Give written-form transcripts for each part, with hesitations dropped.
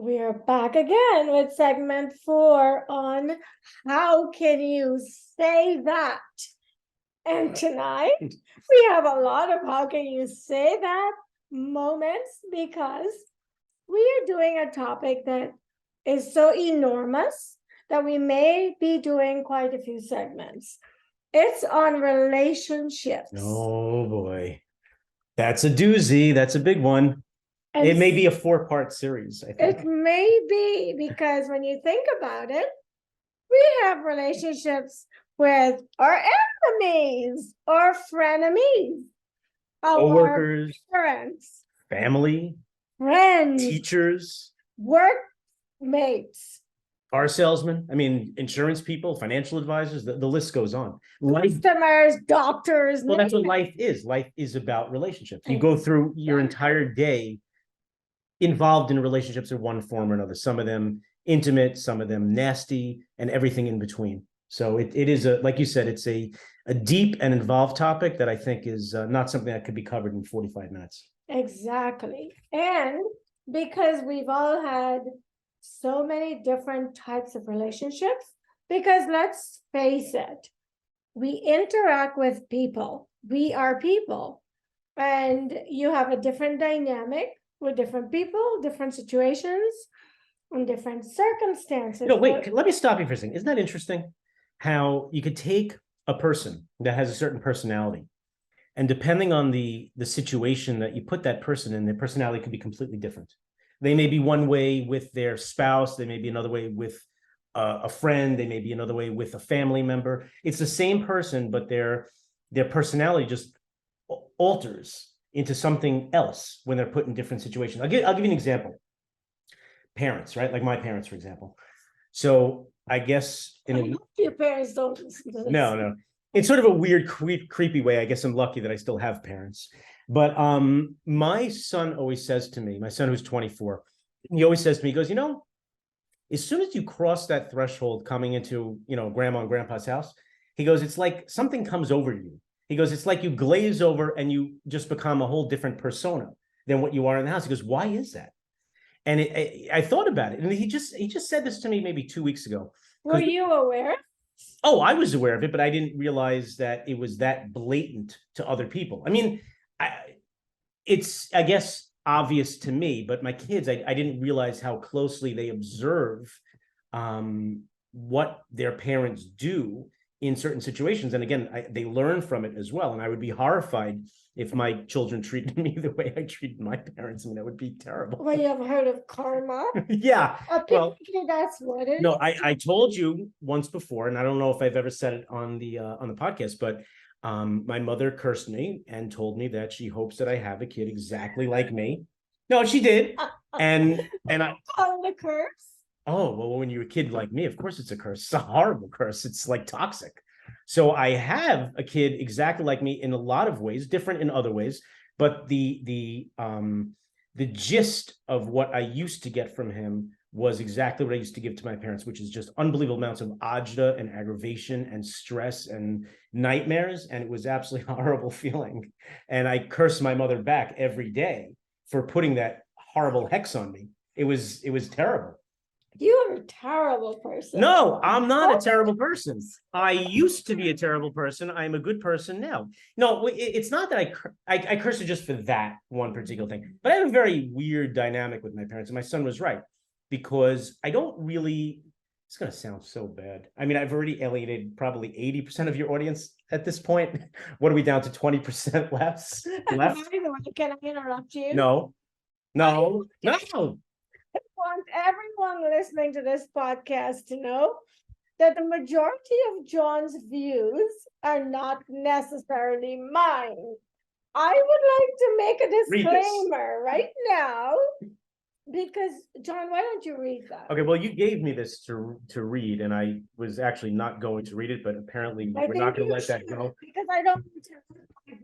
We are back again with segment 4 on how can you say that? And tonight we have a lot of how can you say that moments because we are doing a topic that is so enormous that we may be doing quite a few segments. It's on relationships. Oh boy. That's a doozy. That's a big one. And it may be a 4-part series, I think. It may be because when you think about it, we have relationships with our enemies or frenemies, our Co-workers, parents, family, friends, teachers, workmates, car salesmen, insurance people, financial advisors, the list goes on. customers, doctors. Well, that's what life is. Life is about relationships. You go through your entire day involved in relationships in one form or another. Some of them intimate, some of them nasty, and everything in between. So it is like you said, it's a deep and involved topic that I think is not something that could be covered in 45 minutes. Exactly. And because we've all had so many different types of relationships, because let's face it, we interact with people. We are people. And you have a different dynamic with different people, different situations, and different circumstances. Wait, let me stop you for a second. Isn't that interesting? How you could take a person that has a certain personality, and depending on the situation that you put that person in, their personality could be completely different. They may be one way with their spouse. They may be another way with a friend. They may be another way with a family member. It's the same person, but their personality just alters into something else when they're put in different situations. I'll give you an example. Parents, right? Like my parents, for example. So I guess your parents don't listen to this. No. In sort of a weird, creepy way, I guess I'm lucky that I still have parents. But my son always says to me, my son who's 24, he always says to me, he goes, as soon as you cross that threshold coming into, grandma and grandpa's house, he goes, it's like something comes over you. He goes, it's like you glaze over and you just become a whole different persona than what you are in the house. He goes, why is that? And I thought about it. And he just said this to me maybe 2 weeks ago. Were you aware? Oh, I was aware of it, but I didn't realize that it was that blatant to other people. It's, I guess, obvious to me, but my kids, I didn't realize how closely they observe what their parents do in certain situations. And again, they learn from it as well. And I would be horrified if my children treated me the way I treated my parents. That would be terrible. Well, you have heard of karma? Yeah. Well, that's what it is. No, I told you once before, and I don't know if I've ever said it on the podcast, but my mother cursed me and told me that she hopes that I have a kid exactly like me. No, she did. And I call it a curse. Oh, well, when you're a kid like me, of course it's a curse. It's a horrible curse. It's like toxic. So I have a kid exactly like me in a lot of ways, different in other ways. But the gist of what I used to get from him was exactly what I used to give to my parents, which is just unbelievable amounts of agita and aggravation and stress and nightmares. And it was absolutely horrible feeling. And I curse my mother back every day for putting that horrible hex on me. It was terrible. You are a terrible person. No, I'm not a terrible person. I used to be a terrible person. I'm a good person now. No, it's not that I curse it just for that one particular thing. But I have a very weird dynamic with my parents. And my son was right, because I don't really, it's going to sound so bad. I've already alienated probably 80% of your audience at this point. What are we down to, 20% left? Can I interrupt you? No. I want everyone listening to this podcast to know that the majority of Jon's views are not necessarily mine. I would like to make a disclaimer right now, because Jon, why don't you read that? Okay, well, you gave me this to read, and I was actually not going to read it, but apparently we're not going to let that go. Because I don't want to.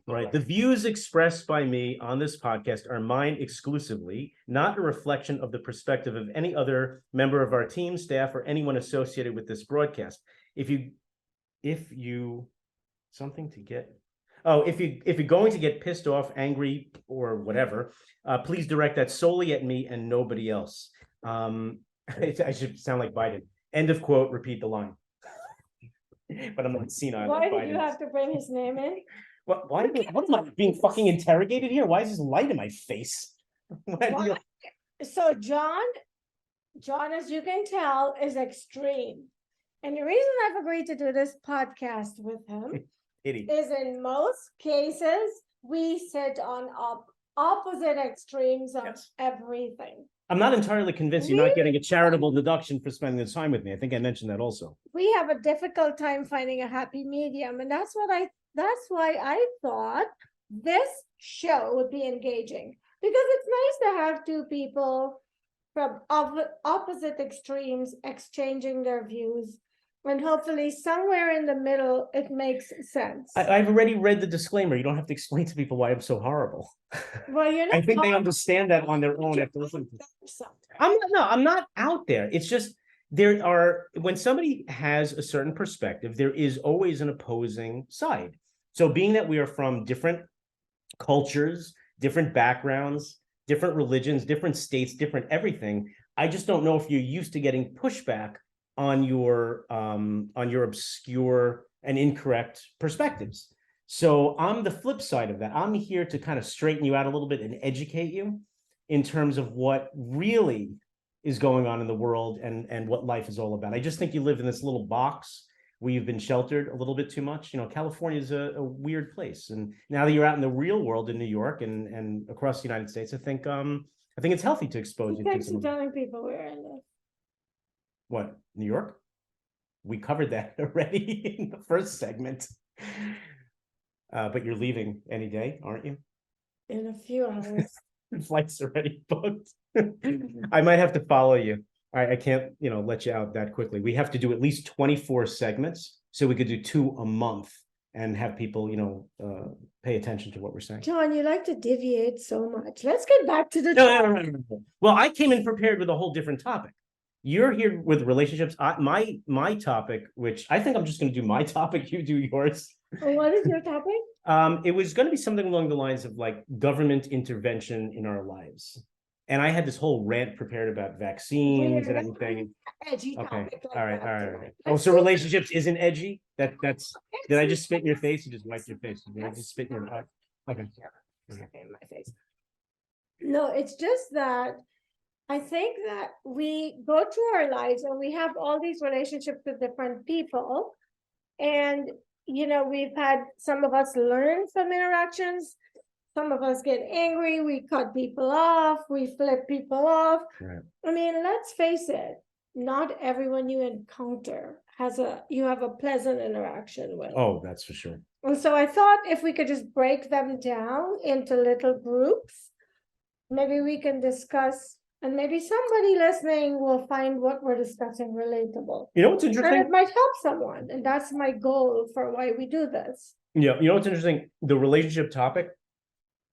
Right. The views expressed by me on this podcast are mine exclusively, not a reflection of the perspective of any other member of our team, staff, or anyone associated with this broadcast. If you're going to get pissed off, angry, or whatever, please direct that solely at me and nobody else. I should sound like Biden. End of quote, repeat the line. But I'm not senile. Why like did you Biden. have to bring his name in? What am I being fucking interrogated here? Why is this light in my face? Why? So John, as you can tell, is extreme. And the reason I've agreed to do this podcast with him is in most cases, we sit on opposite extremes of everything. I'm not entirely convinced you're not getting a charitable deduction for spending the time with me. I think I mentioned that also. We have a difficult time finding a happy medium. And that's why I thought this show would be engaging. Because it's nice to have two people from opposite extremes exchanging their views, and hopefully somewhere in the middle it makes sense. I've already read the disclaimer. You don't have to explain to people why I'm so horrible. Well, you're not I think they understand that on their own after listening to I'm not out there. It's just when somebody has a certain perspective, there is always an opposing side. So being that we are from different cultures, different backgrounds, different religions, different states, different everything, I just don't know if you're used to getting pushback on your obscure and incorrect perspectives. So I'm the flip side of that. I'm here to kind of straighten you out a little bit and educate you in terms of what really is going on in the world and what life is all about. I just think you live in this little box where you've been sheltered a little bit too much. You know, California is a weird place. And now that you're out in the real world in New York and across the United States, I think it's healthy to expose you to Thanks some for telling people we're in this. What, New York? We covered that already in the first segment. But you're leaving any day, aren't you? In a few hours. Flight's already booked. I might have to follow you. I can't, let you out that quickly. We have to do at least 24 segments, so we could do 2 a month and have people, pay attention to what we're saying. John, you like to deviate so much. Let's get back to the No. Well, I came in prepared with a whole different topic. You're here with relationships. My topic, which I think I'm just going to do my topic, you do yours. What is your topic? It was going to be something along the lines of like government intervention in our lives. And I had this whole rant prepared about vaccines and everything. Edgy topic. Like all right. Oh, so relationships isn't edgy? That's did I just spit in your face? You just wiped your face. Did I just spit in your face? Okay. In my face. No, it's just that I think that we go through our lives and we have all these relationships with different people. And, we've had some of us learn from interactions. Some of us get angry. We cut people off. We flip people off. Right. I mean, let's face it. Not everyone you encounter you have a pleasant interaction with. Oh, that's for sure. And so I thought if we could just break them down into little groups, maybe we can discuss, and maybe somebody listening will find what we're discussing relatable. You know what's interesting? And it might help someone. And that's my goal for why we do this. Yeah. You know what's interesting? The relationship topic,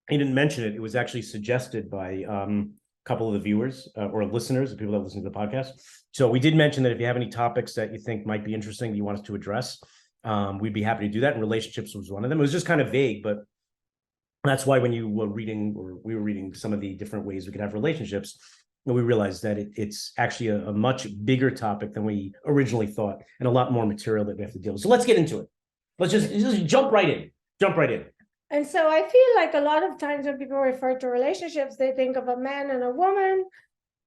he didn't mention it. It was actually suggested by a couple of the viewers or listeners, the people that listen to the podcast. So we did mention that if you have any topics that you think might be interesting that you want us to address, we'd be happy to do that. And relationships was one of them. It was just kind of vague, but that's why when you were reading, or we were reading some of the different ways we could have relationships, we realized that it's actually a much bigger topic than we originally thought, and a lot more material that we have to deal with. So let's get into it. Let's just jump right in. And so I feel like a lot of times when people refer to relationships, they think of a man and a woman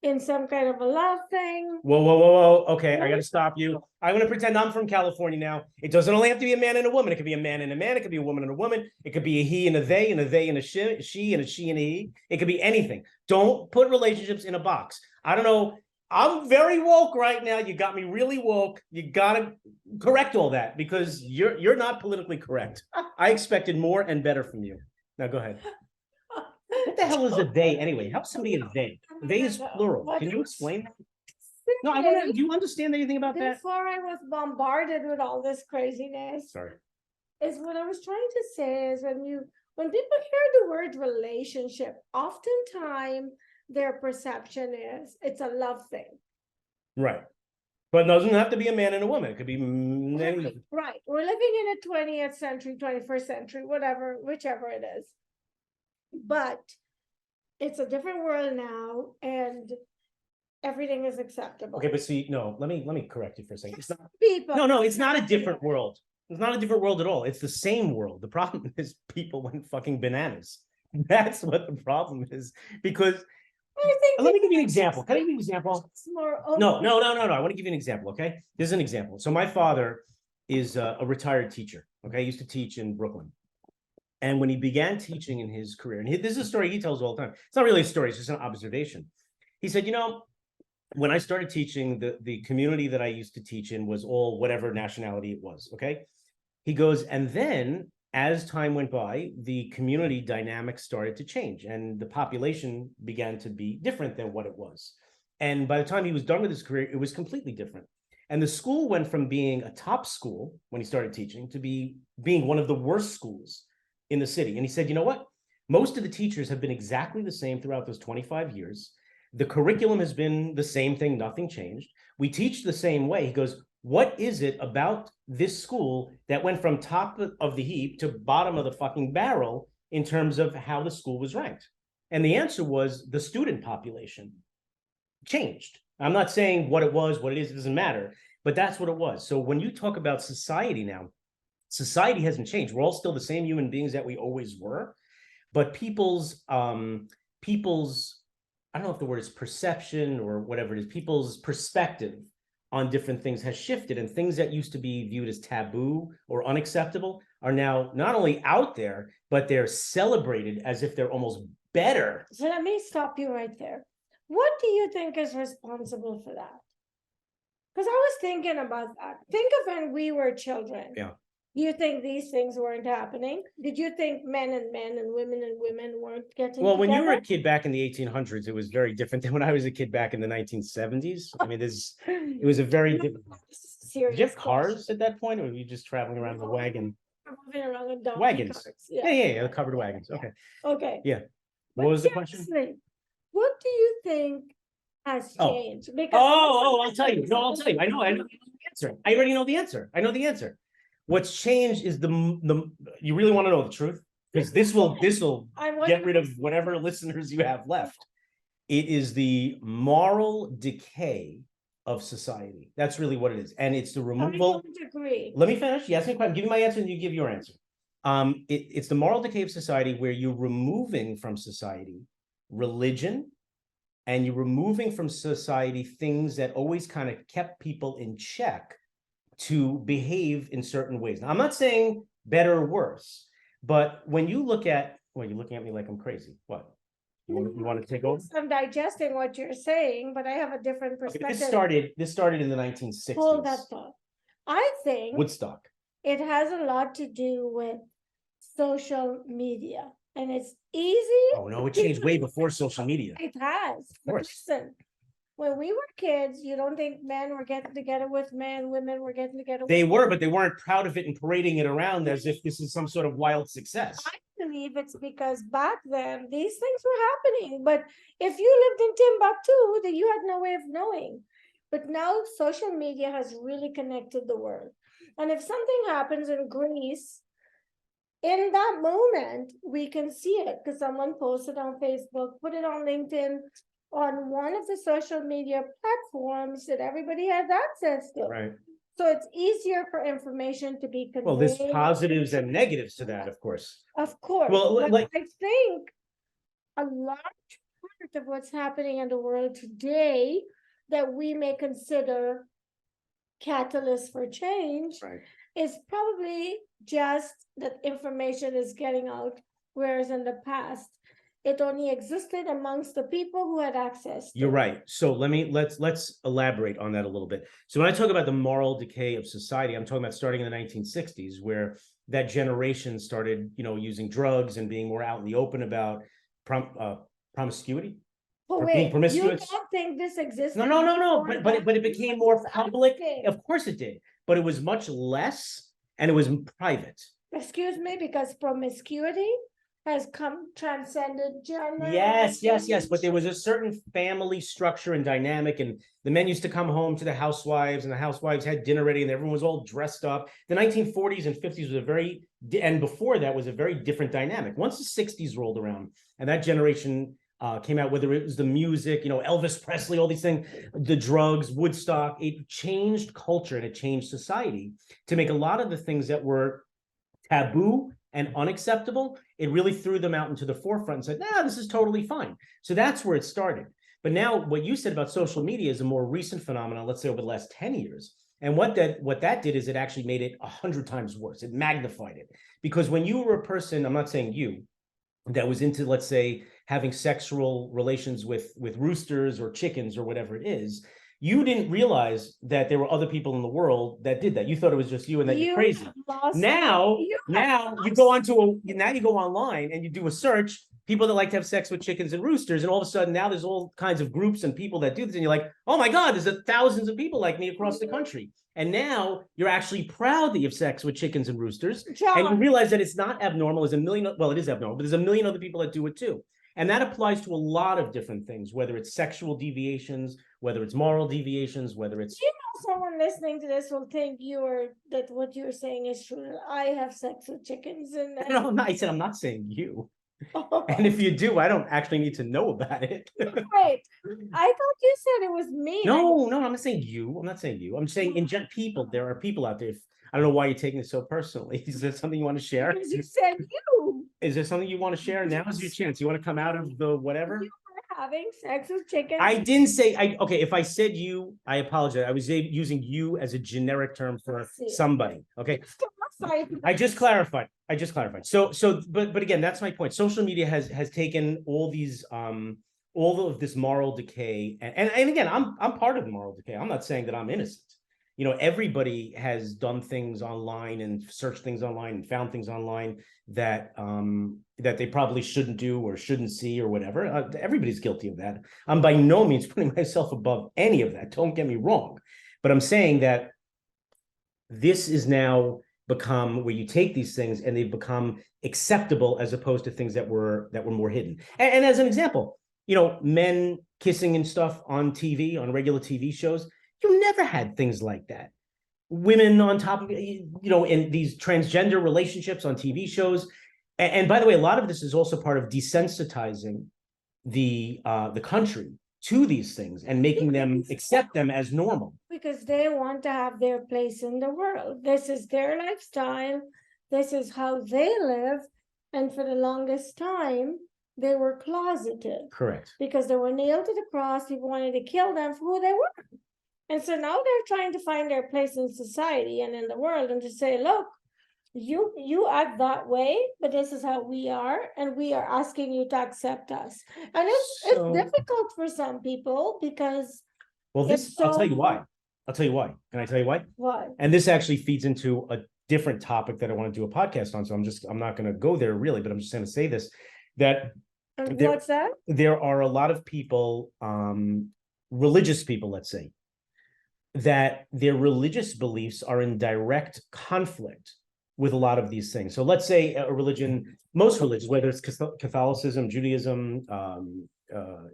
in some kind of a love thing. Whoa. Okay, I got to stop you. I'm going to pretend I'm from California now. It doesn't only have to be a man and a woman. It could be a man and a man. It could be a woman and a woman. It could be a he and a they and a she and a she and a he. It could be anything. Don't put relationships in a box. I don't know. I'm very woke right now. You got me really woke. You got to correct all that because you're not politically correct. I expected more and better from you. Now go ahead. What the hell is a they anyway? How's somebody a they? They is plural. Can you explain that? No, I want to. Do you understand anything about that? Before I was bombarded with all this craziness. Sorry. Is what I was trying to say is when people hear the word relationship, oftentimes their perception is it's a love thing. Right. But it doesn't have to be a man and a woman. It could be anything. Right. We're living in a 20th century, 21st century, whichever it is. But it's a different world now. And everything is acceptable. Okay, but see, no, let me correct you for a second. It's not, People. no, it's not a different world. It's not a different world at all. It's the same world. The problem is people went fucking bananas. That's what the problem is. Because I think let me give you an example. Can I give you an example? it's more No. I want to give you an example. Okay, this is an example. So my father is a retired teacher. Okay, he used to teach in Brooklyn. And when he began teaching in his career, and this is a story he tells all the time. It's not really a story, it's just an observation. He said, you know, when I started teaching, the community that I used to teach in was all whatever nationality it was, okay? He goes, and then as time went by, the community dynamics started to change and the population began to be different than what it was. And by the time he was done with his career, it was completely different. And the school went from being a top school when he started teaching to being one of the worst schools in the city. And he said, you know what? Most of the teachers have been exactly the same throughout those 25 years. The curriculum has been the same thing, nothing changed. We teach the same way. He goes, what is it about this school that went from top of the heap to bottom of the fucking barrel in terms of how the school was ranked? And the answer was the student population changed. I'm not saying what it was, what it is, it doesn't matter, but that's what it was. So when you talk about society now, society hasn't changed. We're all still the same human beings that we always were, but people's I don't know if the word is perception or whatever it is, people's perspective on different things has shifted, and things that used to be viewed as taboo or unacceptable are now not only out there, but they're celebrated as if they're almost better. So let me stop you right there. What do you think is responsible for that? Because I was thinking about that. Think of when we were children. Yeah. Do you think these things weren't happening? Did you think men and women weren't getting Well, when you were a together? kid back in the 1800s, it was very different than when I was a kid back in the 1970s. I mean, it was a very different. Did you have cars at that point, or were you just traveling around in a wagon? Moving around in donkey Wagons. carts. Yeah, the covered wagons. Okay. Okay. Yeah. But What was the question? seriously, what do you think has Oh. changed? Because I'll tell you. No, I'll tell you. I know the answer. I already know the answer. I know the answer. What's changed is the you really want to know the truth? Because this will get rid of whatever listeners you have left. It is the moral decay of society. That's really what it is. And it's the removal. I don't agree. Let me finish. You ask me a question. Give me my answer and you give your answer. It's the moral decay of society where you're removing from society religion, and you're removing from society things that always kind of kept people in check to behave in certain ways. Now, I'm not saying better or worse, but when you look at, well, you're looking at me like I'm crazy. What? You want to take over? I'm digesting what you're saying, but I have a different Okay, perspective. this started in the 1960s. Hold that thought. I think Woodstock. it has a lot to do with social media, and it's easy. Oh no, it changed way before social media. It has. Of course. Listen, when we were kids, you don't think men were getting together with men, women were getting together. They were, but they weren't proud of it and parading it around as if this is some sort of wild success. I believe it's because back then these things were happening. But if you lived in Timbuktu, then you had no way of knowing. But now social media has really connected the world. And if something happens in Greece, in that moment, we can see it because someone posted on Facebook, put it on LinkedIn, on one of the social media platforms that everybody has access to. Right. So it's easier for information to be conveyed. Well, there's positives and negatives to that, of course. Of course. Well, but I think a large part of what's happening in the world today that we may consider catalyst for change is probably just that information is getting out, whereas in the past, it only existed amongst the people who had access. You're right. So let's elaborate on that a little bit. So when I talk about the moral decay of society, I'm talking about starting in the 1960s, where that generation started, using drugs and being more out in the open about promiscuity. But wait, promiscuous. You don't think this exists? No. But it became more public. Of course it did, but it was much less, and it was private. Excuse me, because promiscuity has transcended gender. Yes. But there was a certain family structure and dynamic, and the men used to come home to the housewives, and the housewives had dinner ready, and everyone was all dressed up. The 1940s and 50s and before that was a very different dynamic. Once the 60s rolled around, and that generation came out, whether it was the music, Elvis Presley, all these things, the drugs, Woodstock, it changed culture and it changed society to make a lot of the things that were taboo and unacceptable. It really threw them out into the forefront and said, nah, this is totally fine. So that's where it started. But now what you said about social media is a more recent phenomenon, let's say over the last 10 years. And what that did is it actually made it 100 times worse. It magnified it. Because when you were a person, I'm not saying you, that was into, let's say, having sexual relations with roosters or chickens or whatever it is, you didn't realize that there were other people in the world that did that. You thought it was just you and that you're crazy. Now you go online and you do a search, people that like to have sex with chickens and roosters, and all of a sudden now there's all kinds of groups and people that do this, and you're like, oh my God, there's thousands of people like me across the country. And now you're actually proud that you have sex with chickens and roosters, and you realize that it's not abnormal. There's a million, well, it is abnormal, but there's a million other people that do it too. And that applies to a lot of different things, whether it's sexual deviations, whether it's moral deviations, whether it's... Someone listening to this will think that what you're saying is true. I have sex with chickens and... No, I said I'm not saying you. And if you do, I don't actually need to know about it. Wait, I thought you said it was me. No, I'm not saying you. I'm not saying you. I'm saying in general, people. There are people out there. I don't know why you're taking it so personally. Is there something you want to share? Because you said you. Is there something you want to share? Now is your chance. You want to come out of the whatever? You were having sex with chickens. I didn't say, okay, if I said you, I apologize. I was using you as a generic term for somebody. Okay. I just clarified. So, but again, that's my point. Social media has taken all these, all of this moral decay. And again, I'm part of the moral decay. I'm not saying that I'm innocent. Everybody has done things online and searched things online and found things online that that they probably shouldn't do or shouldn't see or whatever. Everybody's guilty of that. I'm by no means putting myself above any of that. Don't get me wrong. But I'm saying that this is now become where you take these things and they've become acceptable as opposed to things that were more hidden. And as an example, men kissing and stuff on TV, on regular TV shows, you never had things like that. Women on top of, in these transgender relationships on TV shows. And by the way, a lot of this is also part of desensitizing the country to these things and making them accept them as normal. Because they want to have their place in the world. This is their lifestyle. This is how they live. And for the longest time, they were closeted. Correct. Because they were nailed to the cross. People wanted to kill them for who they were. And so now they're trying to find their place in society and in the world and to say, look, you act that way, but this is how we are, and we are asking you to accept us. And it's difficult for some people because I'll tell you why. Can I tell you why? Why? And this actually feeds into a different topic that I want to do a podcast on. So I'm not going to go there really, but I'm just going to say this, that what's that? There are a lot of people, religious people, let's say, that their religious beliefs are in direct conflict with a lot of these things. So let's say a religion, most religions, whether it's Catholicism, Judaism,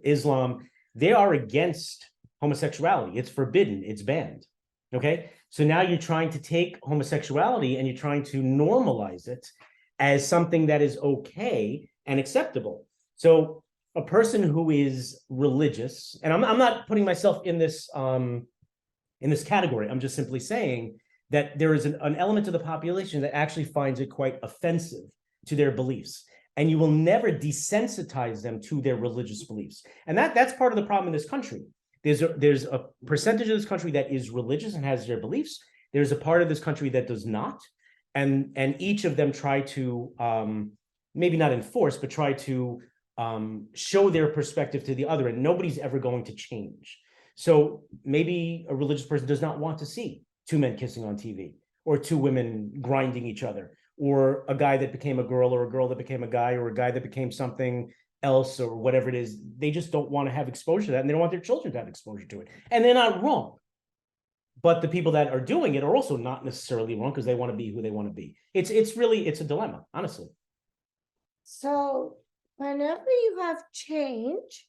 Islam, they are against homosexuality. It's forbidden, it's banned. Okay. So now you're trying to take homosexuality and you're trying to normalize it as something that is okay and acceptable. So a person who is religious, and I'm not putting myself in this category. I'm just simply saying that there is an element of the population that actually finds it quite offensive to their beliefs. And you will never desensitize them to their religious beliefs. And that's part of the problem in this country. There's a percentage of this country that is religious and has their beliefs. There's a part of this country that does not. And each of them try to, maybe not enforce, but try to show their perspective to the other. And nobody's ever going to change. So maybe a religious person does not want to see two men kissing on TV, or two women grinding each other, or a guy that became a girl, or a girl that became a guy, or a guy that became something else, or whatever it is. They just don't want to have exposure to that, and they don't want their children to have exposure to it. And they're not wrong. But the people that are doing it are also not necessarily wrong because they want to be who they want to be. It's a dilemma, honestly. So whenever you have change,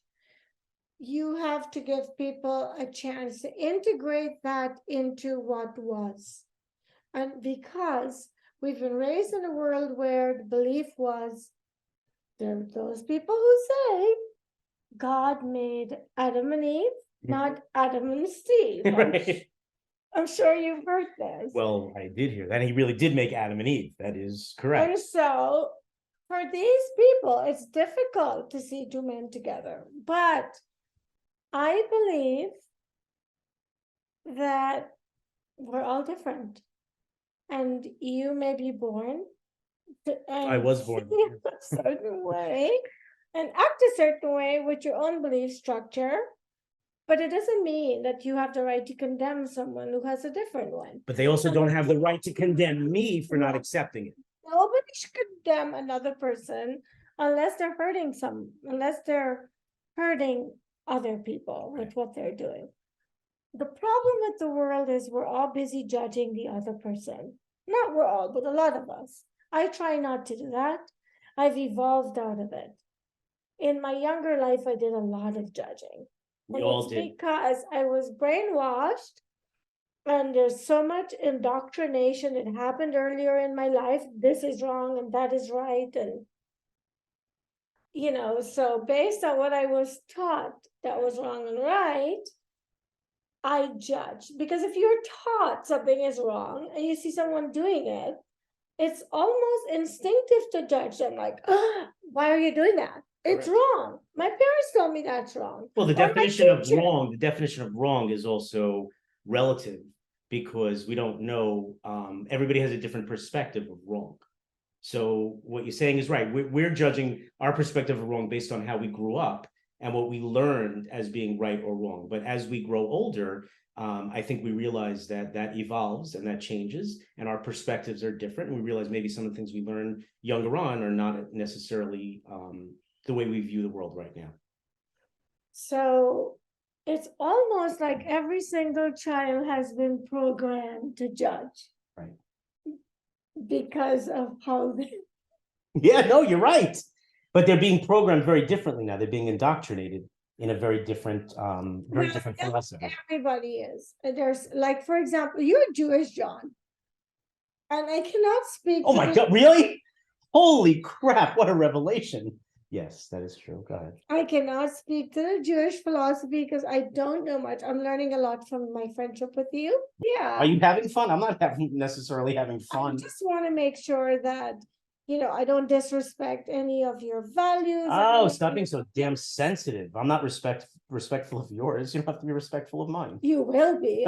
you have to give people a chance to integrate that into what was. And because we've been raised in a world where the belief was there are those people who say God made Adam and Eve, not Adam and Steve. Right. I'm sure you've heard this. Well, I did hear that. He really did make Adam and Eve. That is And correct. so for these people, it's difficult to see two men together. But I believe that we're all different. And you may be born I was born see a certain way and act a certain way with your own belief structure. But it doesn't mean that you have the right to condemn someone who has a different one. But they also don't have the right to condemn me for not accepting it. Nobody should condemn another person unless they're hurting other people with what they're doing. The problem with the world is we're all busy judging the other person. Not we're all, but a lot of us. I try not to do that. I've evolved out of it. In my younger life, I did a lot of judging. We And all it's did. because I was brainwashed and there's so much indoctrination that happened earlier in my life. This is wrong and that is right. And, so based on what I was taught that was wrong and right, I judge. Because if you're taught something is wrong and you see someone doing it, it's almost instinctive to judge them like, why are you doing that? It's Correct. wrong. My parents told me that's wrong. Well, the Or my definition of teacher. wrong is also relative because we don't know. Everybody has a different perspective of wrong. So what you're saying is right. We're judging our perspective of wrong based on how we grew up and what we learned as being right or wrong. But as we grow older, I think we realize that evolves and that changes, and our perspectives are different. And we realize maybe some of the things we learned younger on are not necessarily the way we view the world right now. So it's almost like every single child has been programmed to judge. Right. Because of how they. Yeah, no, you're right. But they're being programmed very differently now. They're being indoctrinated in a very different philosophy. Everybody is. There's like, for example, you're Jewish, John. And I cannot speak. Oh my God, really? Holy crap, what a revelation. Yes, that is true. Go ahead. I cannot speak to the Jewish philosophy because I don't know much. I'm learning a lot from my friendship with you. Yeah. Are you having fun? I'm not necessarily having fun. I just want to make sure that, I don't disrespect any of your values. Oh, stop being so damn sensitive. I'm not respectful of yours. You don't have to be respectful of mine. You will be.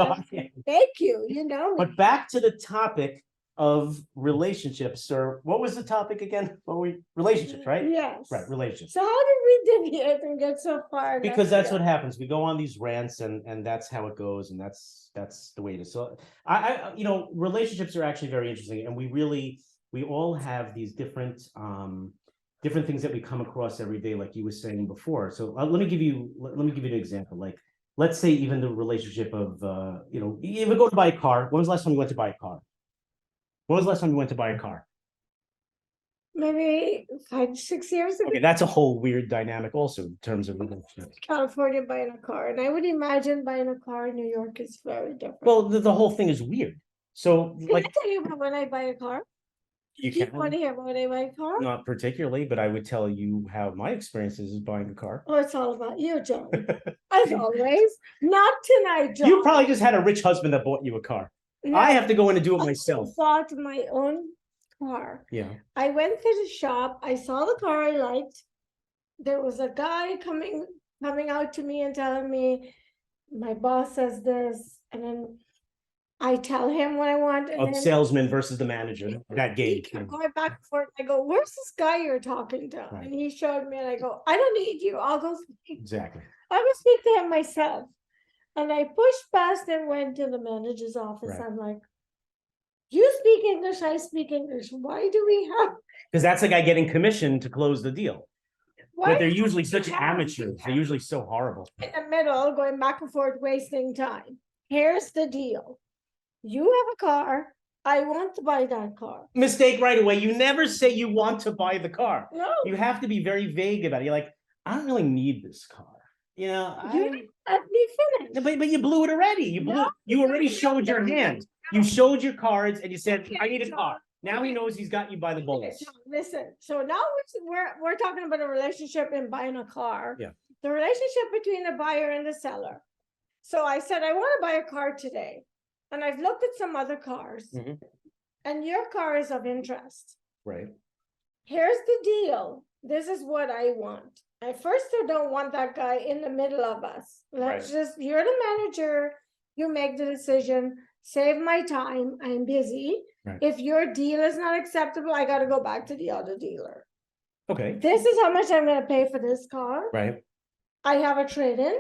Thank you. But back to the topic of relationships, or what was the topic again? Relationships, right? Yes. Right, relationships. So how did we deviate and get so far? Because that's what happens. We go on these rants and that's how it goes, and that's the way it is. So relationships are actually very interesting, and we all have these different things that we come across every day, like you were saying before. So let me give you an example. Like, let's say even the relationship of you ever go to buy a car. When was the last time you went to buy a car? When was the last time you went to buy a car? Maybe 5-6 years ago. Okay, that's a whole weird dynamic also in terms of relationships. California buying a car, and I would imagine buying a car in New York is very different. Well, the whole thing is weird. So, Can I tell you about when I buy a car? You can. Want to hear about when I buy a car? Not particularly, but I would tell you how my experience is buying a car. Oh, it's all about you, John. As always. Not tonight, John. You probably just had a rich husband that bought you a car. No, I have to go in and do it myself. I bought my own car. Yeah. I went to the shop. I saw the car I liked. There was a guy coming out to me and telling me, my boss says this, and then I tell him what I want. And the salesman versus the manager, that game. I'm going back and forth. I go, where's this guy you're talking to? Right. And he showed me, and I go, I don't need you. I'll go speak. Exactly. I will speak to him myself. And I pushed past and went to the manager's office. Right. I'm like, you speak English, I speak English. Why do we have? Because that's the guy getting commission to close the deal. But they're usually such amateurs. They're usually so horrible. In the middle, going back and forth, wasting time. Here's the deal. You have a car. I want to buy that car. Mistake right away. You never say you want to buy the car. No. You have to be very vague about it. You're like, I don't really need this car. You didn't let me finish. But you blew it already. You already showed your hand. You showed your cards and you said, I need a car. Now he knows he's got you by the balls. Listen, so now we're talking about a relationship and buying a car. Yeah. the relationship between the buyer and the seller. So I said, I want to buy a car today. And I've looked at some other cars, Mhm. and your car is of interest. Right. Here's the deal. This is what I want. I first don't want that guy in the middle of us. Let's just, you're the manager, you make the decision, save my time, I'm busy. Right. If your deal is not acceptable, I got to go back to the other dealer. Okay. This is how much I'm going to pay for this car. Right. I have a trade-in.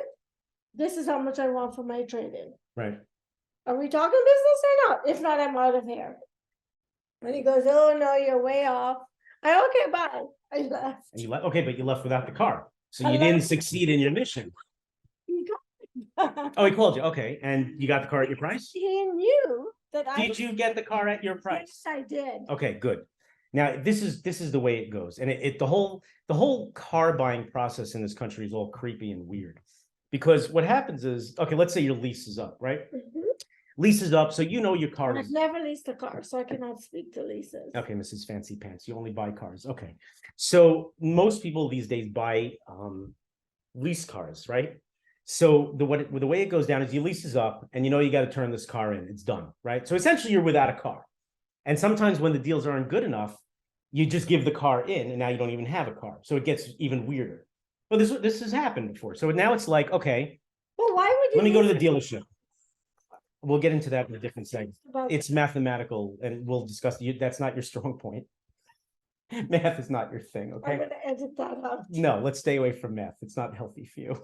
This is how much I want for my trade-in. Right. Are we talking business or not? If not, I'm out of here. And he goes, oh no, you're way off. Okay, bye. I left. And you left. Okay, but you left without the car, so I you didn't left. succeed in your mission. He got- Oh, he called you. Okay, and you got the car at your price. He knew that I. Did you get the car at your price? Yes, I did. Okay, good. Now this is the way it goes, and the whole car buying process in this country is all creepy and weird, because what happens is, okay, let's say your lease is up, right? Mhm. Lease is up, so you know your car I've is. never leased a car, so I cannot speak to leases. Okay, Mrs. Fancy Pants, you only buy cars. Okay, so most people these days buy lease cars, right? So the way it goes down is your lease is up, and you know you got to turn this car in. It's done, right? So essentially, you're without a car. And sometimes when the deals aren't good enough, you just give the car in, and now you don't even have a car. So it gets even weirder. But this has happened before. So now it's like, okay, Well, why would you? let me go to the lease dealership. We'll get into that in a different segment. about- It's mathematical, and we'll discuss. That's not your strong point. Math is not your thing, I'm okay? gonna edit that out. No, let's stay away from math. It's not healthy for you.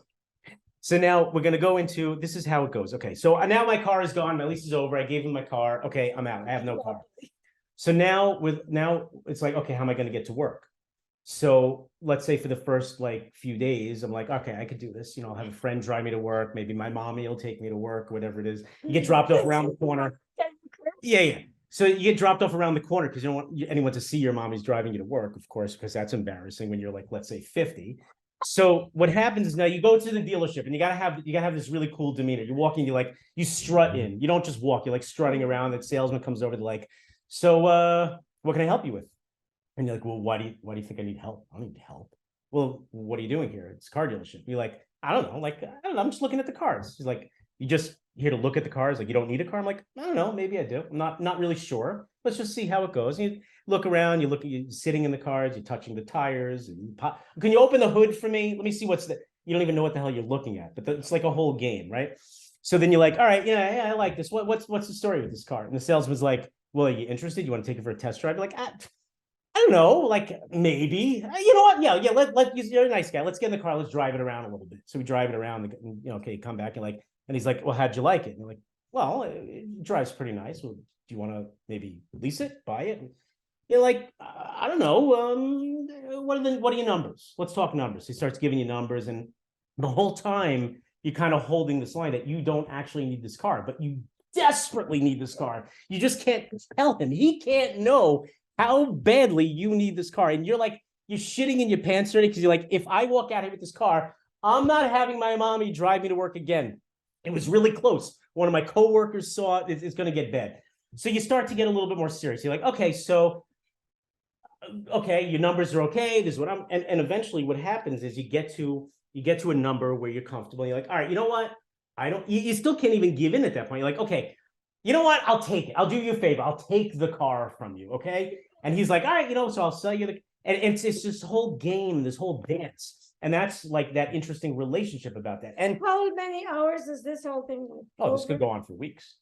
So now we're going to go into, this is how it goes. Okay, so now my car is gone. My lease is over. I gave him my car. Okay, I'm out. I have no car. So now it's like, okay, how am I going to get to work? So let's say for the first like few days, I'm like, okay, I could do this. You know, I'll have a friend drive me to work. Maybe my mommy will take me to work, whatever it is. You get dropped off around the corner. Yeah. So you get dropped off around the corner because you don't want anyone to see your mommy's driving you to work, of course, because that's embarrassing when you're like, let's say 50. So what happens is now you go to the dealership and you gotta have this really cool demeanor. You're walking, you strut in. You don't just walk, you're like strutting around. The salesman comes over to like, so what can I help you with? And you're like, well, why do you think I need help? I don't need help. Well, what are you doing here? It's a car dealership. You're like, I don't know, I'm just looking at the cars. He's like, you just here to look at the cars, like you don't need a car. I'm like, I don't know, maybe I do. I'm not really sure. Let's just see how it goes. And you look around, you're sitting in the cars, you're touching the tires, and can you open the hood for me? Let me see you don't even know what the hell you're looking at, but it's like a whole game, right? So then you're like, all right, yeah, I like this. What's the story with this car? And the salesman's like, well, are you interested? You want to take it for a test drive? You're like, I don't know, like maybe. You know what? Yeah. You're a nice guy. Let's get in the car. Let's drive it around a little bit. So we drive it around. Okay, come back and he's like, well, how'd you like it? And you're like, well, it drives pretty nice. Well, do you want to maybe lease it, buy it? And you're like, I don't know. What are your numbers? Let's talk numbers. He starts giving you numbers, and the whole time you're kind of holding this line that you don't actually need this car, but you desperately need this car. You just can't tell him. He can't know how badly you need this car. And you're shitting in your pants already because you're like, if I walk out here with this car, I'm not having my mommy drive me to work again. It was really close. One of my coworkers saw it. It's going to get bad. So you start to get a little bit more serious. You're like, okay, so, okay, your numbers are okay. This is what and eventually what happens is you get to a number where you're comfortable. You're like, all right, you know what? You still can't even give in at that point. You're like, okay, you know what? I'll take it. I'll do you a favor. I'll take the car from you. Okay. And he's like, all right, so I'll sell you and it's this whole game, this whole dance. And that's like that interesting relationship about that. And how many hours is this whole thing? this could go on for weeks.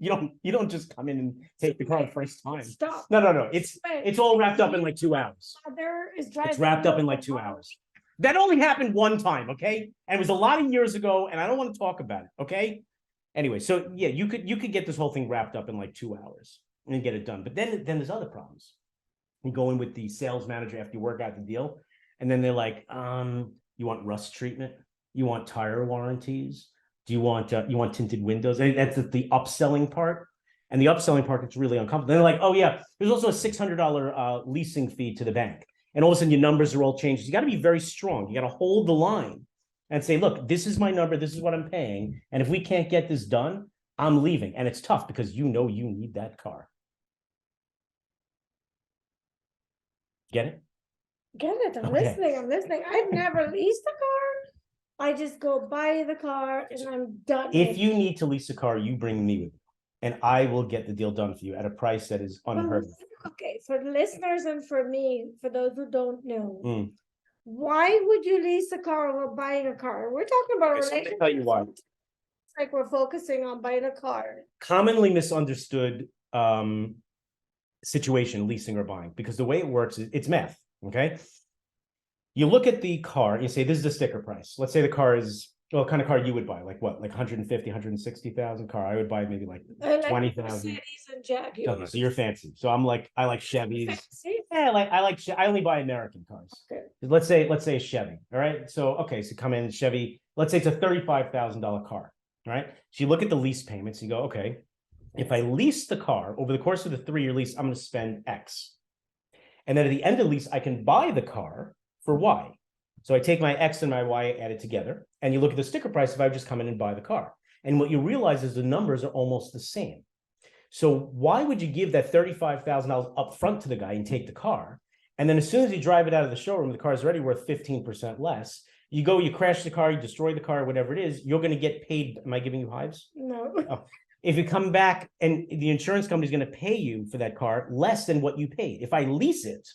You don't just come in and take the car the first time. Stop. No. It's all wrapped up in like 2 hours. It's wrapped up in like 2 hours. That only happened one time, okay? And it was a lot of years ago, and I don't want to talk about it, okay? Anyway, so yeah, you could get this whole thing wrapped up in like 2 hours and get it done. But then there's other problems. You go in with the sales manager after you work out the deal, and then they're like, you want rust treatment? You want tire warranties? Do you want tinted windows? And that's the upselling part. And the upselling part gets really uncomfortable. They're like, oh yeah, there's also a $600 leasing fee to the bank. And all of a sudden your numbers are all changed. You got to be very strong. You got to hold the line and say, look, this is my number. This is what I'm paying. And if we can't get this done, I'm leaving. And it's tough because you need that car. Get it? Get it. I'm listening. I've never leased a car. I just go buy the car and I'm done. If with you it. need to lease a car, you bring me with you, and I will get the deal done for you at a price that is unheard of. Okay, for the listeners and for me, for those who don't know, Mm. why would you lease a car or buying a car? We're talking about a So let me relationship. tell you why. It's like we're focusing on buying a car. Commonly misunderstood situation, leasing or buying, because the way it works is it's math. Okay. You look at the car and you say, this is the sticker price. Let's say the car is, well, what kind of car you would buy? Like what? Like 150, 160,000 car. I would buy maybe like I like 20,000. Mercedes and Okay, Jaguars. so you're fancy. So I'm like, I like Chevys. Fancy? Yeah, I only buy American cars. Okay. Let's say a Chevy. All right. So so come in Chevy. Let's say it's a $35,000 car. All right. So you look at the lease payments. You go, okay, if I lease the car over the course of the 3-year lease, I'm going to spend X. And then at the end of the lease, I can buy the car for Y. So I take my X and my Y, add it together, and you look at the sticker price if I just come in and buy the car. And what you realize is the numbers are almost the same. So why would you give that $35,000 up front to the guy and take the car? And then as soon as you drive it out of the showroom, the car is already worth 15% less. You go, you crash the car, you destroy the car, whatever it is, you're going to get paid. Am I giving you hives? No. Oh. If you come back and the insurance company is going to pay you for that car less than what you paid. If I lease it,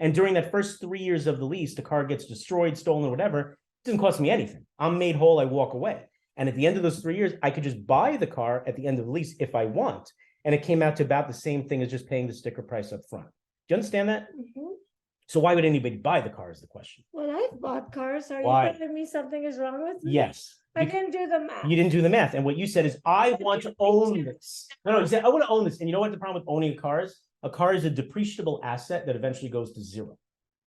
and during that first 3 years of the lease, the car gets destroyed, stolen, whatever, it doesn't cost me anything. I'm made whole, I walk away. And at the end of those 3 years, I could just buy the car at the end of the lease if I want. And it came out to about the same thing as just paying the sticker price up front. Do you understand that? Mhm. So why would anybody buy the car is the question. Well, I've bought cars. Are Why? you telling me something is wrong with me? Yes. I didn't do the math. You didn't do the math. And what you said is, I want to own this. No, you said, I want to own this. And you know what the problem with owning a car is? A car is a depreciable asset that eventually goes to zero.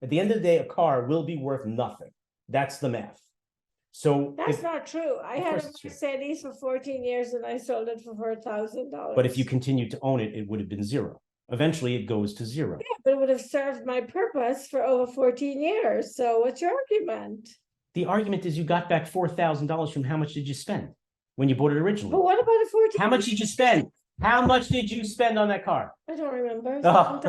At the end of the day, a car will be worth nothing. That's the math. So That's not true. I had a course it's true. Mercedes for 14 years and I sold it for $4,000. But if you continued to own it, it would have been zero. Eventually, it goes to zero. Yeah, but it would have served my purpose for over 14 years. So what's your argument? The argument is you got back $4,000 from how much did you spend when you bought it originally? But what about a 14? How much did you spend? How much did you spend on that car? I don't remember. Oh.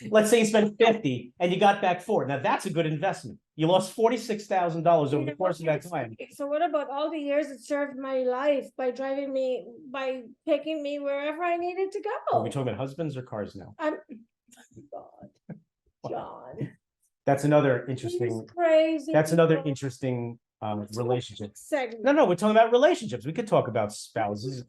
Let's say you spent 50 and you got back 4. Now that's a good investment. You lost $46,000 over the course of that time. So what about all the years it served my life by by taking me wherever I needed to go? Are we talking about husbands or cars now? God, John. That's another He's interesting. crazy. That's another interesting relationship. segment. No, we're talking about relationships. We could talk about spouses.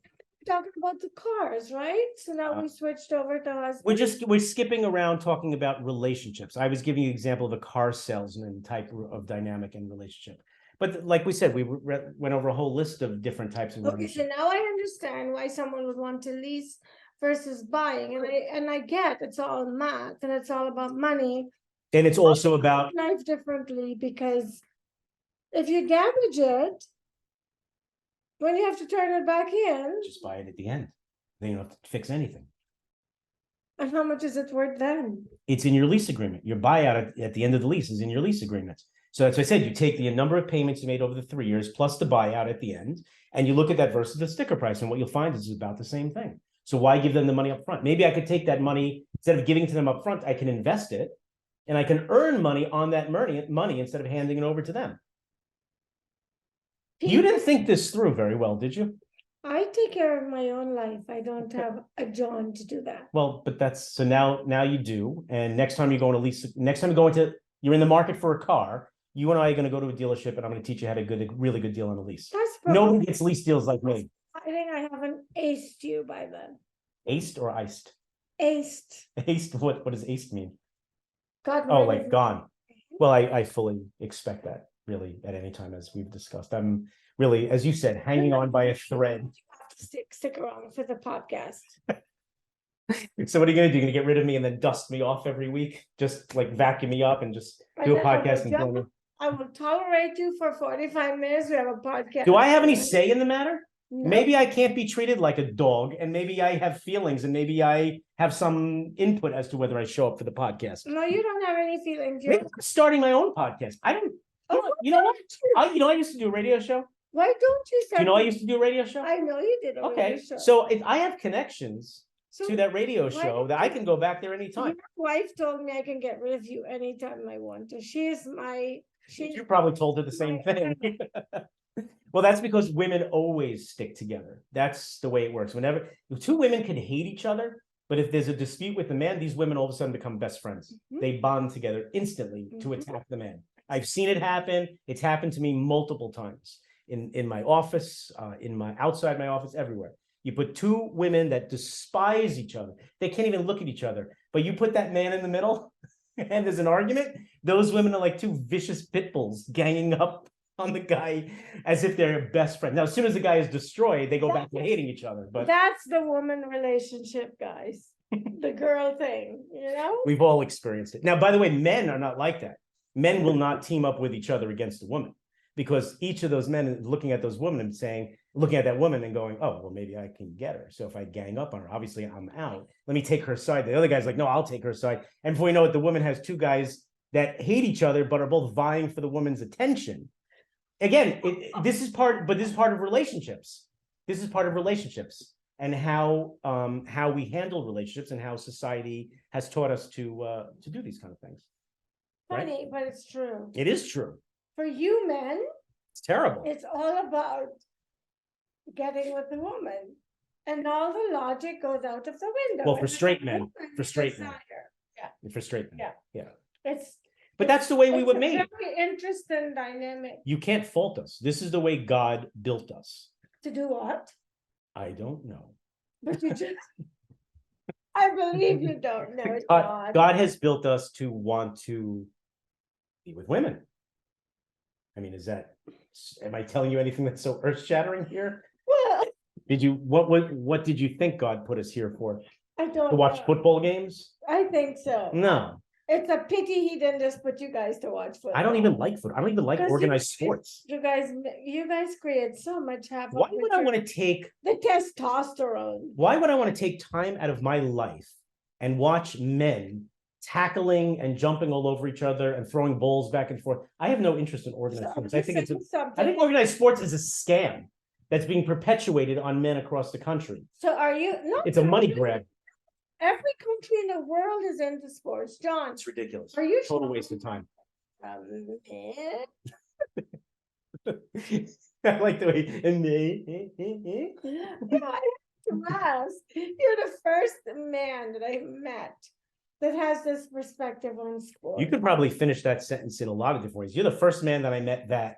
Talking about the cars, right? So now we switched over to husband. We're skipping around talking about relationships. I was giving you an example of a car salesman type of dynamic and relationship. But like we said, we went over a whole list of different types of Okay, so relationships. now I understand why someone would want to lease versus buying, and I get it's all math and it's all about money. And it's also about Life differently, because if you damage it, when you have to turn it back in, just buy it at the end. Then you don't have to fix anything. and how much is it worth then? It's in your lease agreement. Your buyout at the end of the lease is in your lease agreement. So that's what I said. You take the number of payments you made over the 3 years plus the buyout at the end, and you look at that versus the sticker price, and what you'll find is it's about the same thing. So why give them the money up front? Maybe I could take that money, instead of giving it to them up front, I can invest it, and I can earn money on that money instead of handing it over to them. You didn't think this through very well, did you? I take care of my own life. I don't have a John to do that. Well, but that's so now you do. And next time you go into lease, you're in the market for a car, you and I are going to go to a dealership and I'm going to teach you how to get a really good deal on a lease. Nobody gets lease deals like me. I think I haven't aced you by then. Aced or iced? Aced. Aced, what does aced mean? God, oh, like gone. Well, I fully expect that, really, at any time, as we've discussed. I'm really, as you said, hanging on by a thread. You have to stick around for the podcast. So what are you going to do? You're going to get rid of me and then dust me off every week? Just like vacuum me up and just do a podcast and kill me? I will tolerate you for 45 minutes. We have a podcast. Do I have any say in the matter? No. Maybe I can't be treated like a dog, and maybe I have feelings, and maybe I have some input as to whether I show up for the podcast. No, you don't have any feelings. Maybe I'm starting my own podcast. I don't. You know what? I used to do a radio show. Why don't you? Do you know I used to do a radio show? I know you did. Okay, so if I have connections to that radio show, that I can go back there anytime. My wife told me I can get rid of you anytime I want to. She is my She, You probably told her the same thing. Well, that's because women always stick together. That's the way it works. Whenever two women can hate each other, but if there's a dispute with the man, these women all of a sudden become best friends. They bond together instantly to attack the man. I've seen it happen. It's happened to me multiple times in my office, in my outside my office, everywhere. You put two women that despise each other. They can't even look at each other. But you put that man in the middle and there's an argument. Those women are like two vicious pit bulls ganging up on the guy as if they're best friends. Now, as soon as the guy is destroyed, they go back to hating each other. But that's the woman relationship, guys. The girl thing, you know? we've all experienced it. Now, by the way, men are not like that. Men will not team up with each other against a woman because each of those men is looking at those women and saying, looking at that woman and going, oh, well, maybe I can get her. So if I gang up on her, obviously I'm out. Let me take her side. The other guy's like, no, I'll take her side. And before you know it, the woman has two guys that hate each other, but are both vying for the woman's attention. Again, this is part of relationships. This is part of relationships and how we handle relationships and how society has taught us to do these kind of things. Right? Funny, but it's true. It is true. For you men, It's terrible. it's all about getting with the woman. And all the logic goes out of the window. Well, for And straight the men, woman's for straight men. desire. For straight men. Yeah. Yeah. It's But that's the way we it's were a made. very interesting dynamic. You can't fault us. This is the way God built us. To do what? I don't know. But you just I believe you don't know God has built us to want to be with women. I mean, am I telling you anything that's so earth-shattering here? Well, What did you think God put us here for? I don't To watch know. football games? I think so. No, It's a pity he didn't just put you guys to watch football. I don't even like football. I don't even like 'Cause organized sports. You guys create so much havoc. Why with would I your- want to take the testosterone? Why would I want to take time out of my life and watch men tackling and jumping all over each other and throwing balls back and forth? I have no interest in organized sports. I think organized sports is a scam that's being perpetuated on men across the country. So are you? No, It's a money grab. every country in the world is into sports, John. It's ridiculous. Are you Total sure? waste of time. Eh? I like the way. You know, I have to ask. You're the first man that I've met that has this perspective on sports. You could probably finish that sentence in a lot of different ways. You're the first man that I met that,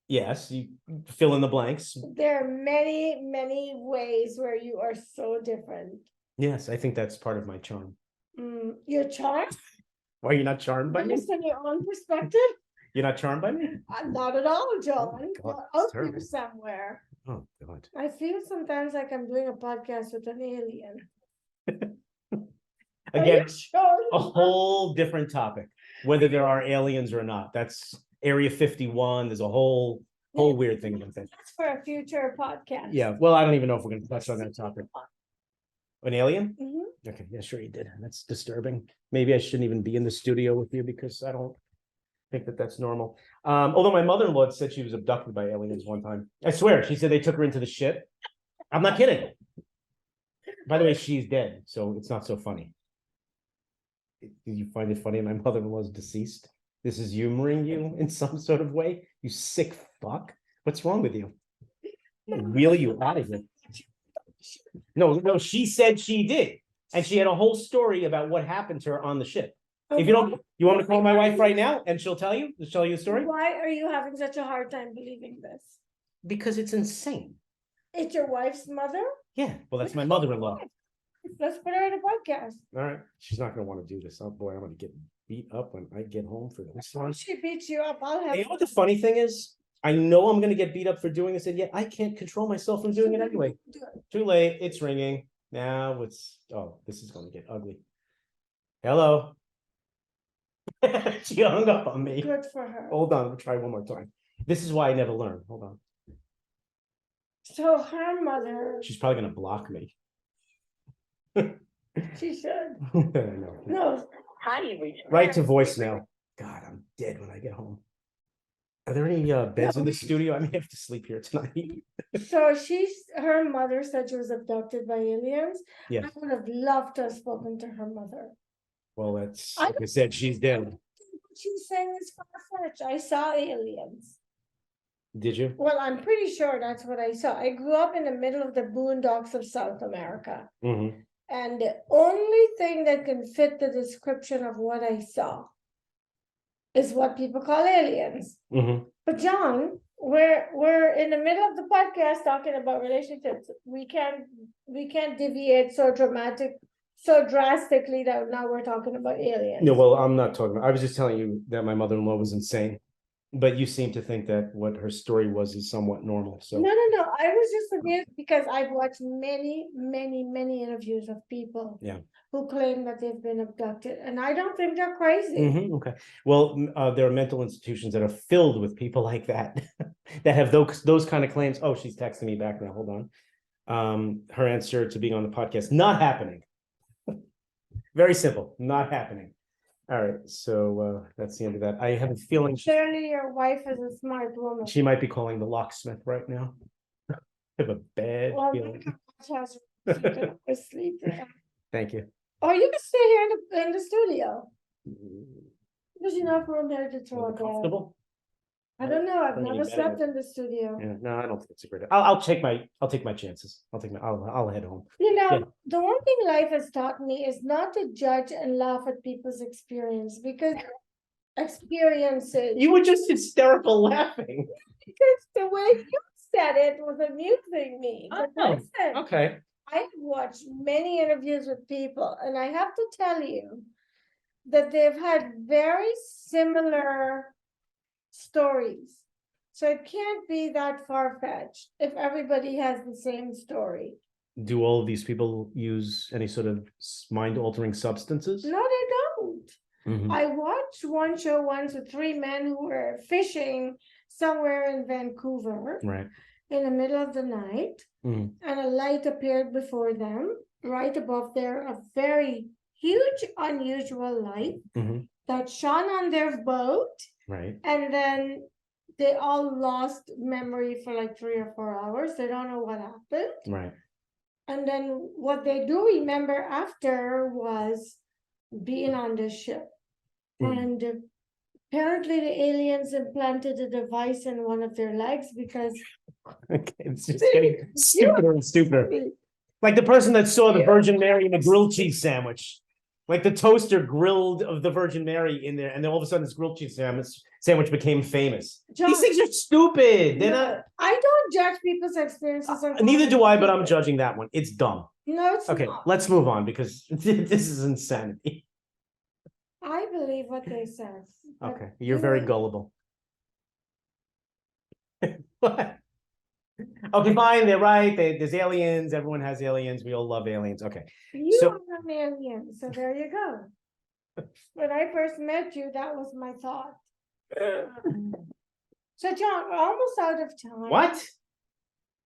yes, you fill in the blanks. There are many, many ways where you are so different. Yes, I think that's part of my charm. You're charmed? Why are you not charmed by me? Based on your own perspective? You're not charmed by me? Not at all, John. God, You're it's out there terrible. somewhere. Oh, God. I feel sometimes like I'm doing a podcast with an alien. Are Again, you sure? a whole different topic, whether there are aliens or not. That's Area 51. There's a whole weird thing about that. That's for a future podcast. Yeah, well, I don't even know if we're going to touch on that topic. An alien? Mhm. Okay, yeah, sure you did. That's disturbing. Maybe I shouldn't even be in the studio with you because I don't think that that's normal. Although my mother-in-law said she was abducted by aliens one time. I swear, she said they took her into the ship. I'm not kidding. By the way, she's dead, so it's not so funny. Did you find it funny? My mother-in-law is deceased. This is humoring you in some sort of way. You sick fuck. What's wrong with you? Wheel you out of here. No, she said she did. And she had a whole story about what happened to her on the ship. If you don't, you want me to call my wife right now and she'll tell you the story? Why are you having such a hard time believing this? Because it's insane. It's your wife's mother? Yeah, well, that's my mother-in-law. Let's put her in a podcast. All right. She's not going to want to do this. Oh boy, I'm going to get beat up when I get home for this one. She beats you up. I'll have. You know what the funny thing is? I know I'm going to get beat up for doing this, and yet I can't control myself from doing it anyway. Do it. Too late. It's ringing. Now it's, oh, this is going to get ugly. Hello. She hung up on me. Good for her. Hold on. We'll try one more time. This is why I never learn. Hold on. So her mother, She's probably going to block me. she should. No. No. Right to voicemail. God, I'm dead when I get home. Are there any beds in the studio? I may have to sleep here tonight. So her mother said she was abducted by aliens. Yes. I would have loved to have spoken to her mother. Well, that's like I said, she's dead. she's saying is far-fetched. I saw aliens. Did you? Well, I'm pretty sure that's what I saw. I grew up in the middle of the boondocks of South America. Mm-hmm. And the only thing that can fit the description of what I saw is what people call aliens. Mm-hmm. But John, we're in the middle of the podcast talking about relationships. We can't deviate so drastically that now we're talking about aliens. No, well, I'm not talking. I was just telling you that my mother-in-law was insane, but you seem to think that what her story was is somewhat normal. So No. I was just amused because I've watched many interviews of people who claim that they've been abducted, and I don't think they're crazy. Mhm, okay. Well, there are mental institutions that are filled with people like that that have those kind of claims. Oh, she's texting me back now. Hold on. Her answer to being on the podcast: not happening. Very simple, not happening. All right, so that's the end of that. I have a feeling Clearly, your wife is a smart woman. she might be calling the locksmith right now. I have a bad feeling. Sleep there. Thank you. Or you can stay here in the studio. There's enough room there to throw a bed. Comfortable? I don't know. I've Bring never any slept bed. in the studio. Yeah, no, I don't think it's a great idea. I'll take my chances. I'll head home. You know, Yeah. the one thing life has taught me is not to judge and laugh at people's experience because experiences. You were just hysterical laughing. Because the way you said it was amusing me. But listen, Okay. I've watched many interviews with people, and I have to tell you that they've had very similar stories. So it can't be that far-fetched if everybody has the same story. Do all of these people use any sort of mind-altering substances? No, they don't. Mhm. I watched one show once with three men who were fishing somewhere in Vancouver Right. in the middle of the night, Mhm. and a light appeared before them, right above there, a very huge, unusual light Mhm. that shone on their boat, Right. and then they all lost memory for like 3 or 4 hours. They don't know what happened. Right. And then what they do remember after was being on the ship. And apparently the aliens implanted a device in one of their legs because Okay, it's just getting stupider and stupider. Like the person that saw the Virgin Mary in a grilled cheese sandwich. Like the toaster grilled of the Virgin Mary in there, and then all of a sudden this grilled cheese sandwich became famous. John, These things are stupid. They're not. I don't judge people's experiences. Neither do I, but I'm judging that one. It's dumb. No, it's Okay, not. let's move on because this is insanity. I believe what they said. Okay, you're very gullible. What? Okay, fine. They're right. There's aliens. Everyone has aliens. We all love aliens. Okay. You So- are an alien, so there you go. When I first met you, that was my thought. So, John, we're almost out of time. What?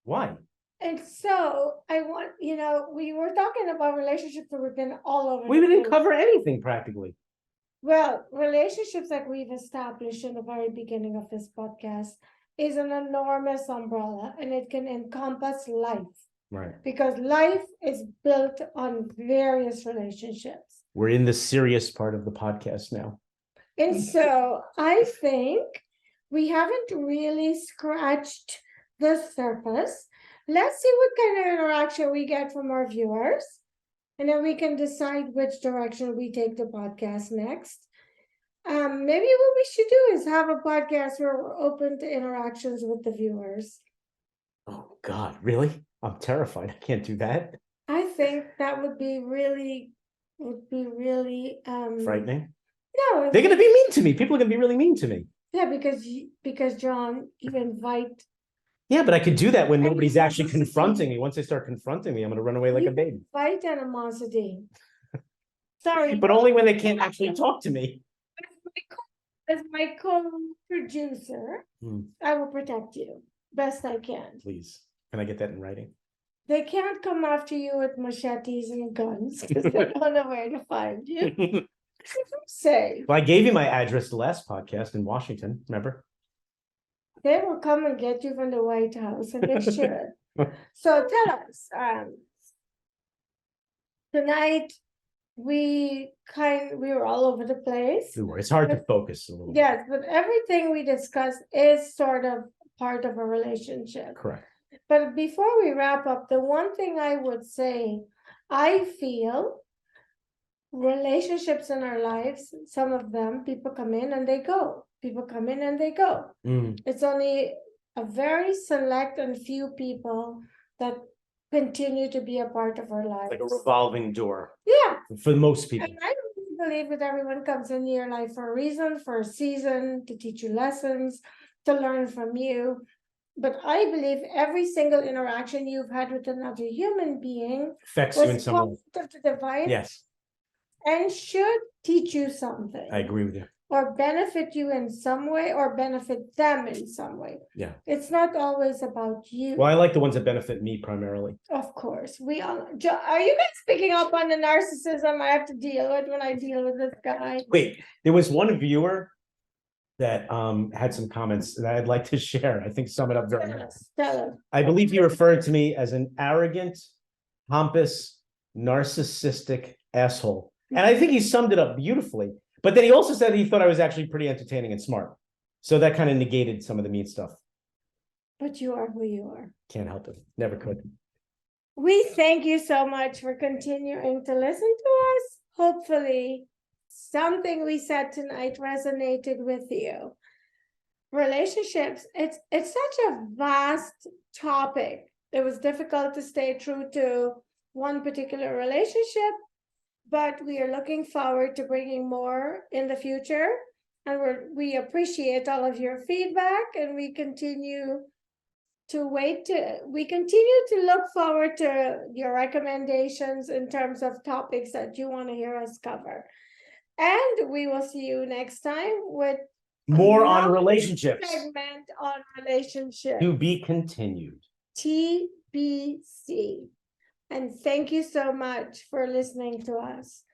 Why? And so I want, we were talking about relationships that we've been all over. We the didn't place. cover anything practically. Well, relationships that we've established in the very beginning of this podcast is an enormous umbrella, and it can encompass life. Right. Because life is built on various relationships. We're in the serious part of the podcast now. And so I think we haven't really scratched the surface. Let's see what kind of interaction we get from our viewers. And then we can decide which direction we take the podcast next. Maybe what we should do is have a podcast where we're open to interactions with the viewers. Oh God, really? I'm terrified. I can't do that. I think that would be really Frightening. No, They're gonna be mean to me. People are gonna be really mean to me. yeah, because John, you invite. Yeah, but I could do that when And nobody's you actually have to confronting me. Once they start confronting me, I'm gonna run away like a baby. Invite animosity. Sorry, But only when they can't actually talk to me. as my co-producer, I will protect you best I can. Please, can I get that in writing? They can't come after you with machetes and guns because they don't know where to find you. Say Well, I gave you my address the last podcast in Washington. Remember? they will come and get you from the White House, and they should. So tell us, tonight we were all over the place. It's hard to focus a little bit. Yes, but everything we discuss is sort of part of a relationship. Correct. But before we wrap up, the one thing I would say, I feel relationships in our lives, some of them, people come in and they go. People come in and they go. It's only a very select and few people that continue to be a part of our lives. Like a revolving door. Yeah. For most people. And I don't believe that everyone comes into your life for a reason, for a season, to teach you lessons, to learn from you. But I believe every single interaction you've had with another human being affects you in some way. positive to divine. Yes. And should teach you something. I agree with you. Or benefit you in some way, or benefit them in some way. Yeah. It's not always about you. Well, I like the ones that benefit me primarily. Of course. We all are you guys picking up on the narcissism I have to deal with when I deal with this guy? Wait, there was one viewer that had some comments that I'd like to share. I think sum it up very well. Tell us. I believe he referred to me as an arrogant, pompous, narcissistic asshole. And I think he summed it up beautifully. But then he also said he thought I was actually pretty entertaining and smart. So that kind of negated some of the mean stuff. But you are who you are. Can't help it. Never could. We thank you so much for continuing to listen to us. Hopefully, something we said tonight resonated with you. Relationships, it's such a vast topic. It was difficult to stay true to one particular relationship, but we are looking forward to bringing more in the future. And we appreciate all of your feedback, and we continue to look forward to your recommendations in terms of topics that you want to hear us cover. And we will see you next time with more on relationships. Segment on relationships. To be continued. TBC. And thank you so much for listening to us.